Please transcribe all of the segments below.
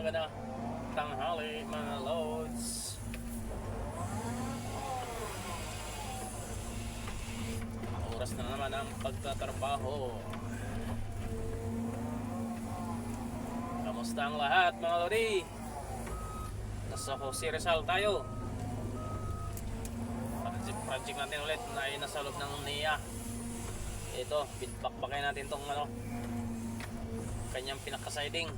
umaga na, tanghali mga loads. Oras na naman ang pagtatrabaho. Kamusta ang lahat mga lodi? Nasa Jose Rizal tayo. Project natin ulit na ay nasa loob ng NIA. Ito, bitbakbakay natin tong kanyang pinaka-siding.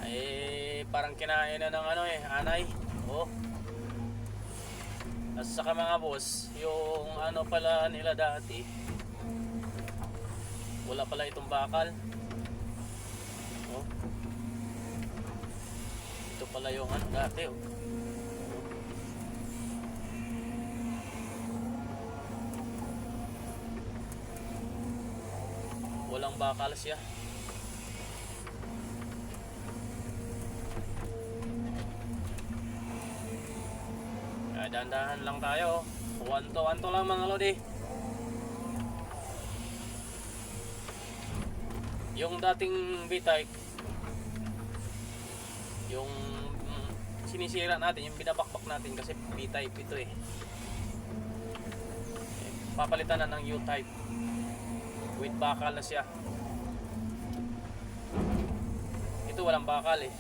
Ay parang kinain na ng anay. Oh. At saka mga boss, yung pala nila dati, wala pala itong bakal. Oh. Ito pala yung dati, oh. Walang bakal siya. Kaya dahan-dahan lang tayo. Wanto lang mga lodi. Yung dating B-type, yung sinisira natin, yung binabakbak natin kasi B-type ito eh. Papalitan na ng U-type. With bakal na siya. Ito walang bakal eh.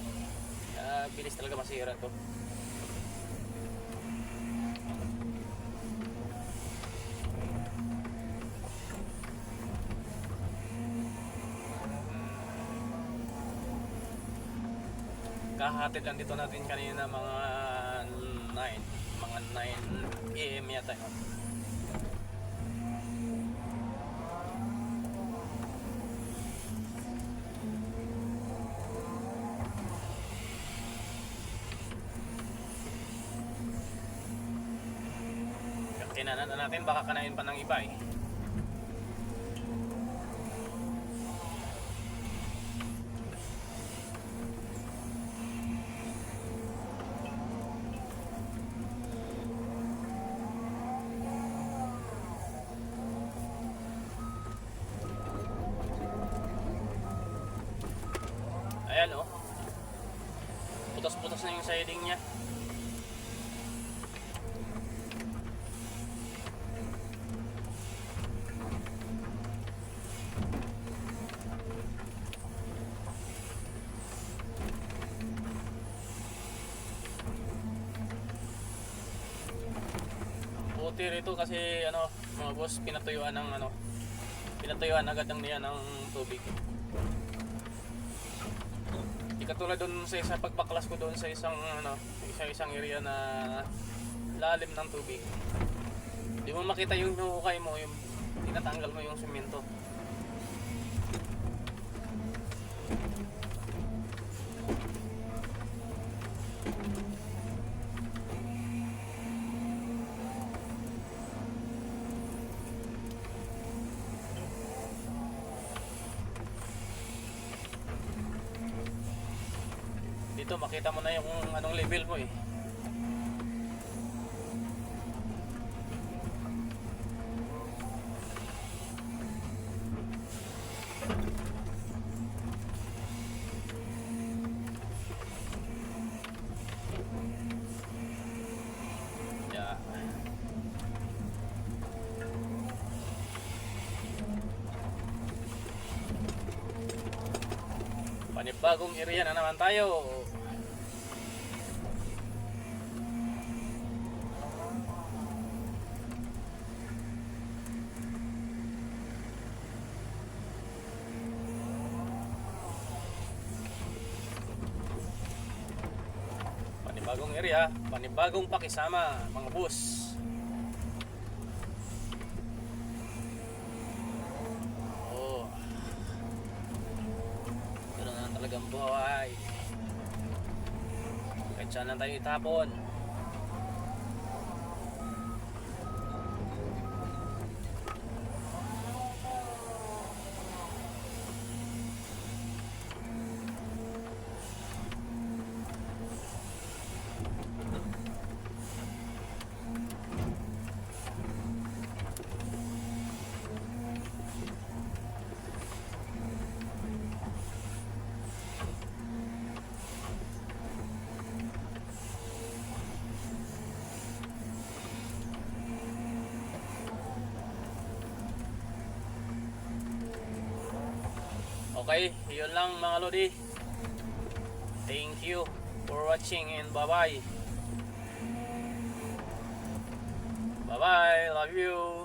Bilis talaga masira to. Kahatid lang dito natin kanina mga 9 AM yata yun. Kinanan na natin, baka kanain pa ng iba eh. Ayan oh. Putas-putas na yung siding niya. Buti rito kasi mga boss, pinatuyuan agad ng niya ng tubig. Di katulad doon sa isang pagpaklas ko doon sa isang area na lalim ng tubig. Di mo makita yung hukay mo, yung tinatanggal mo yung semento. Dito makita mo na yung anong level mo eh. Yeah. Panibagong area na naman tayo. Panibagong area, panibagong pakisama mga boss. Oh. Ganun na talagang buhay. Kahit saan lang tayo itapon. Okay, yun lang mga lodi. Thank you for watching and bye bye. Bye bye, love you.